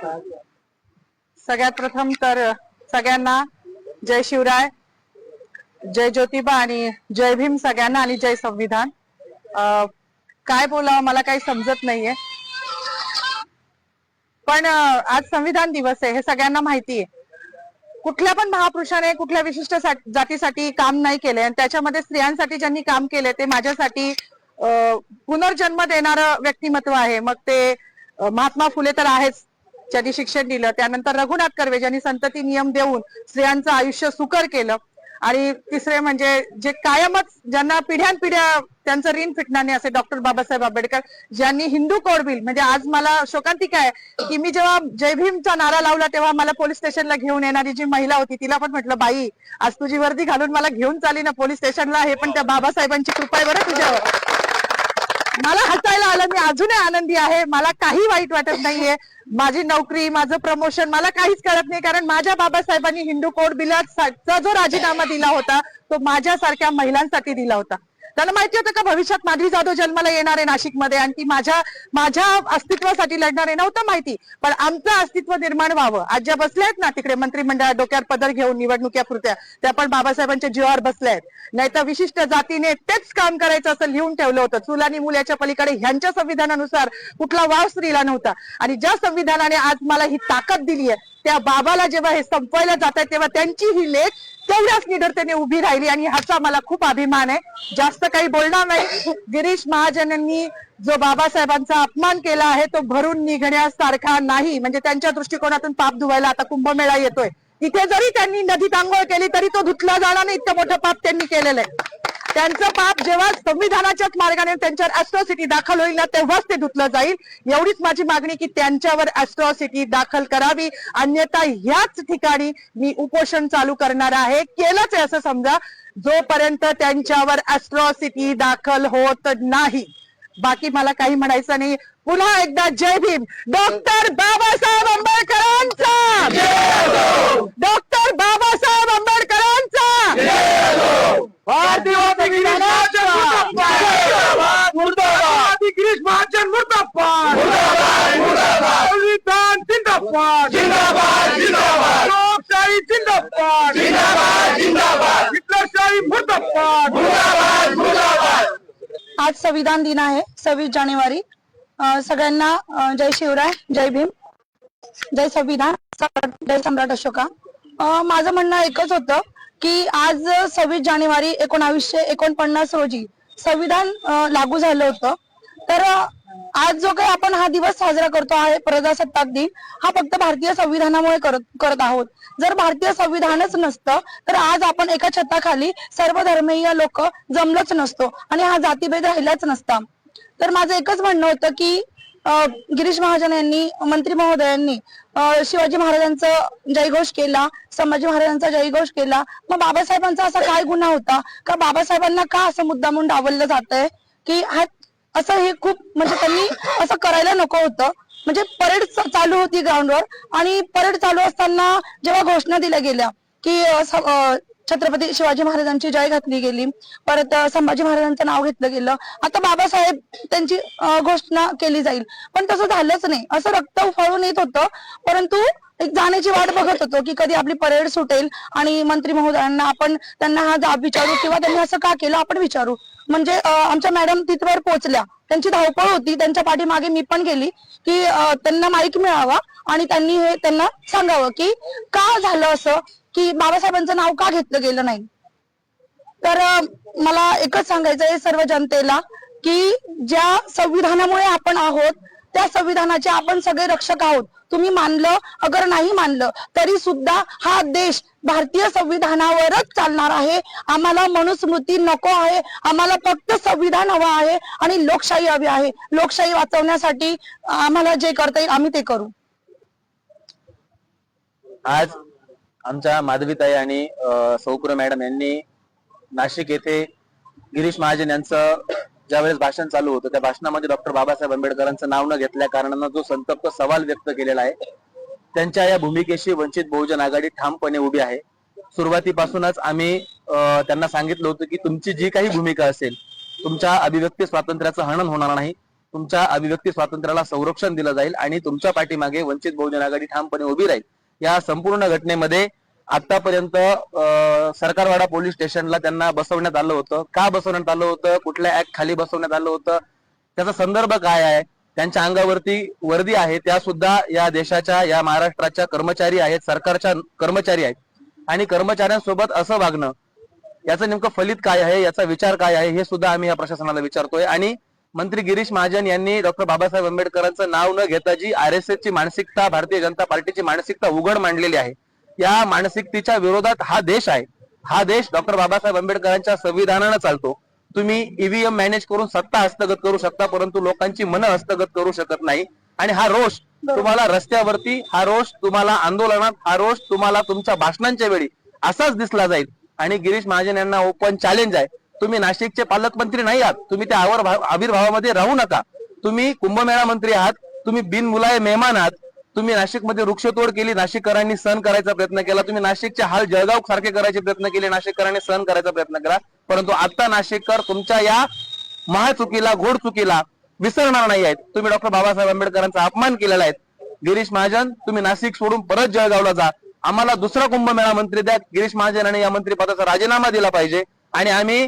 सगळ्यात प्रथम तर सगळ्यांना जय शिवराय, जय ज्योतिबा आणि जय भीम सगळ्यांना आणि जय संविधान. काय बोलावं मला काही समजत नाहीये, पण आज संविधान दिवस आहे हे सगळ्यांना माहिती आहे. कुठल्या पण महापुरुषाने कुठल्या विशिष्ट जातीसाठी काम नाही केले आणि त्याच्यामध्ये स्त्रियांसाठी ज्यांनी काम केले ते माझ्यासाठी पुनर्जन्म देणारं व्यक्तिमत्व आहे. मग ते महात्मा फुले तर आहेच, ज्यांनी शिक्षण दिलं. त्यानंतर रघुनाथ कर्वे ज्यांनी संतती नियम देऊन स्त्रियांचं आयुष्य सुकर केलं. आणि तिसरे म्हणजे जे कायमच ज्यांना पिढ्यानपिढ्या त्यांचं ऋण फिटणार नाही असे डॉक्टर बाबासाहेब आंबेडकर, ज्यांनी हिंदू कोड बिल, म्हणजे आज मला शोकांतिका आहे की मी जेव्हा जय भीमचा नारा लावला तेव्हा मला पोलीस स्टेशनला घेऊन येणारी जी महिला होती तिला पण म्हटलं, बाई आज तुझी वर्दी घालून मला घेऊन चाली ना पोलीस स्टेशनला, हे पण त्या बाबासाहेबांची कृपा आहे बरं तुझ्यावर. मला हसायला आलं, मी अजूनही आनंदी आहे, मला काही वाईट वाटत नाहीये. माझी नोकरी, माझं प्रमोशन मला काहीच कळत नाही, कारण माझ्या बाबासाहेबांनी हिंदू कोड बिलाचा जो राजीनामा दिला होता तो माझ्यासारख्या महिलांसाठी दिला होता. त्यांना माहिती होतं का भविष्यात माधवी जाधव जन्माला येणार आहे नाशिकमध्ये आणि ती माझ्या अस्तित्वासाठी लढणार आहे, नव्हतं माहिती. पण आमचं अस्तित्व निर्माण व्हावं, आज ज्या बसल्या आहेत ना तिकडे मंत्रिमंडळात डोक्यावर पदर घेऊन निवडणुक्या पुरत्या, त्या पण बाबासाहेबांच्या जीवावर बसल्या आहेत. नाही तर विशिष्ट जातीने तेच काम करायचं असं लिहून ठेवलं होतं. चूल आणि मूल याच्या पलीकडे ह्यांच्या संविधानानुसार कुठला वाव स्त्रीला नव्हता. आणि ज्या संविधानाने आज मला ही ताकद दिली आहे त्या बाबाला जेव्हा हे संपवायला जात आहे तेव्हा त्यांची ही लेख तेवढ्याच निडरतेने उभी राहिली आणि ह्याचा मला खूप अभिमान आहे. जास्त काही बोलणार नाही. गिरीश महाजनांनी जो बाबासाहेबांचा अपमान केला आहे तो भरून निघण्यासारखा नाही. म्हणजे त्यांच्या दृष्टिकोनातून पाप धुवायला आता कुंभमेळा येतोय, तिथे जरी त्यांनी नदीत आंघोळ केली तरी तो धुतला जाणार नाही, इतकं मोठं पाप त्यांनी केलेलं आहे. त्यांचं पाप जेव्हा संविधानाच्याच मार्गाने त्यांच्यावर ॲट्रॉसिटी दाखल होईल ना तेव्हाच ते धुतलं जाईल. एवढीच माझी मागणी की त्यांच्यावर ॲट्रॉसिटी दाखल करावी, अन्यथा ह्याच ठिकाणी मी उपोषण चालू करणार आहे. केलंच आहे असं समजा, जोपर्यंत त्यांच्यावर ॲट्रॉसिटी दाखल होत नाही. बाकी मला काही म्हणायचं नाही. पुन्हा एकदा जय भीम. डॉक्टर बाबासाहेब आंबेडकरांचा, डॉक्टर बाबासाहेब आंबेडकरांचा, भारतीय गिरीश महाजन मुर्दाबाद, संविधान जिंदाबाद, लोकशाही जिंदाबाद, हिटलरशाही मुर्दाबाद. आज संविधान दिन आहे, 26 जानेवारी. सगळ्यांना जय शिवराय, जय भीम, जय संविधान, जय सम्राट अशोका. माझं म्हणणं एकच होतं की आज 26 जानेवारी 1949 रोजी संविधान लागू झालं होतं. तर आज जो काही आपण हा दिवस साजरा करतो आहे प्रजासत्ताक दिन, हा फक्त भारतीय संविधानामुळे करत आहोत. जर भारतीय संविधानच नसतं तर आज आपण एका छताखाली सर्व धर्मीय लोक जमलोच नसतो आणि हा जातीभेद राहिलाच नसता. तर माझं एकच म्हणणं होतं की गिरीश महाजन यांनी, मंत्री महोदयांनी शिवाजी महाराजांचा जयघोष केला, संभाजी महाराजांचा जयघोष केला. मग बाबासाहेबांचा असा काय गुन्हा होता का बाबासाहेबांना का असं मुद्दामून डावललं जात आहे की हा असं, हे खूप म्हणजे त्यांनी असं करायला नको होतं. म्हणजे परेड चालू होती ग्राउंडवर आणि परेड चालू असताना जेव्हा घोषणा दिल्या गेल्या की छत्रपती शिवाजी महाराजांची जय घातली गेली, परत संभाजी महाराजांचं नाव घेतलं गेलं, आता बाबासाहेब त्यांची घोषणा केली जाईल, पण तसं झालंच नाही. असं रक्त उफाळून येत होतं, परंतु एक जाण्याची वाट बघत होतो की कधी आपली परेड सुटेल आणि मंत्री महोदयांना आपण त्यांना हा जाब विचारू किंवा त्यांनी असं का केलं आपण विचारू. म्हणजे आमच्या मॅडम तिथवर पोहोचल्या, त्यांची धावपळ होती, त्यांच्या पाठीमागे मी पण गेली की त्यांना माईक मिळावा आणि त्यांनी हे त्यांना सांगावं की का झालं असं, की बाबासाहेबांचं नाव का घेतलं गेलं नाही. तर मला एकच सांगायचं आहे सर्व जनतेला की ज्या संविधानामुळे आपण आहोत त्या संविधानाचे आपण सगळे रक्षक आहोत. तुम्ही मानलं अगर नाही मानलं तरी सुद्धा हा देश भारतीय संविधानावरच चालणार आहे. आम्हाला मनुस्मृती नको आहे, आम्हाला फक्त संविधान हवं आहे आणि लोकशाही हवी आहे. लोकशाही वाचवण्यासाठी आम्हाला जे करता येईल आम्ही ते करू. आज आमच्या माधवीताई आणि सौकुर मॅडम यांनी नाशिक येथे गिरीश महाजन यांचं ज्यावेळेस भाषण चालू होतं त्या भाषणामध्ये डॉक्टर बाबासाहेब आंबेडकरांचं नाव न घेतल्या कारणानं जो संतप्त सवाल व्यक्त केलेला आहे, त्यांच्या या भूमिकेशी वंचित बहुजन आघाडी ठामपणे उभी आहे. सुरुवातीपासूनच आम्ही त्यांना सांगितलं होतं की तुमची जी काही भूमिका असेल, तुमच्या अभिव्यक्ती स्वातंत्र्याचं हनन होणार नाही, तुमच्या अभिव्यक्ती स्वातंत्र्याला संरक्षण दिलं जाईल आणि तुमच्या पाठीमागे वंचित बहुजन आघाडी ठामपणे उभी राहील. या संपूर्ण घटनेमध्ये आतापर्यंत सरकारवाडा पोलीस स्टेशनला त्यांना बसवण्यात आलं होतं. का बसवण्यात आलं होतं, कुठल्या ऍक्ट खाली बसवण्यात आलं होतं, त्याचा संदर्भ काय आहे, त्यांच्या अंगावरती वर्दी आहे, त्या सुद्धा या देशाच्या, या महाराष्ट्राच्या कर्मचारी आहेत, सरकारच्या कर्मचारी आहेत. आणि कर्मचाऱ्यांसोबत असं वागणं, याचं नेमकं फलित काय आहे, याचा विचार काय आहे, हे सुद्धा आम्ही या प्रशासनाला विचारतोय. आणि मंत्री गिरीश महाजन यांनी डॉक्टर बाबासाहेब आंबेडकरांचं नाव न घेता जी RSS ची मानसिकता, भारतीय जनता पार्टीची मानसिकता उघड मांडलेली आहे, या मानसिकतेच्या विरोधात हा देश आहे. हा देश डॉक्टर बाबासाहेब आंबेडकरांच्या संविधानानं चालतो. तुम्ही EVM मॅनेज करून सत्ता हस्तगत करू शकता, परंतु लोकांची मनं हस्तगत करू शकत नाही. आणि हा रोष तुम्हाला रस्त्यावरती, हा रोष तुम्हाला आंदोलनात, हा रोष तुम्हाला तुमच्या भाषणांच्या वेळी असाच दिसला जाईल. आणि गिरीश महाजन यांना ओपन चॅलेंज आहे, तुम्ही नाशिकचे पालकमंत्री नाही आहात, तुम्ही त्या आविर्भावामध्ये राहू नका. तुम्ही कुंभमेळा मंत्री आहात, तुम्ही बिनमुलाये मेहमान आहात. तुम्ही नाशिकमध्ये वृक्षतोड केली, नाशिककरांनी सहन करायचा प्रयत्न केला. तुम्ही नाशिकचे हाल जळगाव सारखे करायचे प्रयत्न केले, नाशिककरांनी सहन करायचा प्रयत्न केला. परंतु आता नाशिककर तुमच्या या महाचुकीला, घोड चुकीला विसरणार नाही आहेत. तुम्ही डॉक्टर बाबासाहेब आंबेडकरांचा अपमान केलेला आहे. गिरीश महाजन, तुम्ही नाशिक सोडून परत जळगावला जा. आम्हाला दुसरा कुंभमेळा मंत्री द्या. गिरीश महाजन यांनी या मंत्रिपदाचा राजीनामा दिला पाहिजे. आणि आम्ही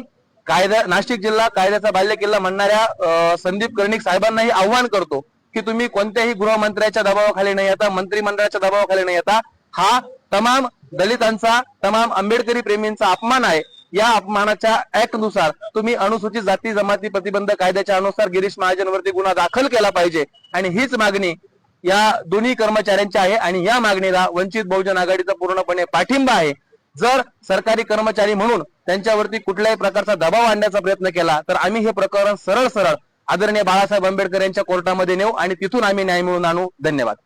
नाशिक जिल्हा कायद्याचा बालेकिल्ला म्हणणाऱ्या संदीप कर्णिक साहेबांनाही आव्हान करतो की तुम्ही कोणत्याही गृहमंत्र्याच्या दबावाखाली नाही येता, मंत्रिमंडळाच्या दबावाखाली नाही येता. हा तमाम दलितांचा, तमाम आंबेडकरी प्रेमींचा अपमान आहे. या अपमानाच्या ऍक्ट नुसार तुम्ही अनुसूचित जाती जमाती प्रतिबंध कायद्याच्या अनुसार गिरीश महाजनवरती गुन्हा दाखल केला पाहिजे. आणि हीच मागणी या दोन्ही कर्मचाऱ्यांची आहे. आणि या मागणीला वंचित बहुजन आघाडीचा पूर्णपणे पाठिंबा आहे. जर सरकारी कर्मचारी म्हणून त्यांच्यावरती कुठल्याही प्रकारचा दबाव आणण्याचा प्रयत्न केला तर आम्ही हे प्रकरण सरळ सरळ आदरणीय बाळासाहेब आंबेडकर यांच्या कोर्टामध्ये नेऊ आणि तिथून आम्ही न्याय मिळवून आणू. धन्यवाद.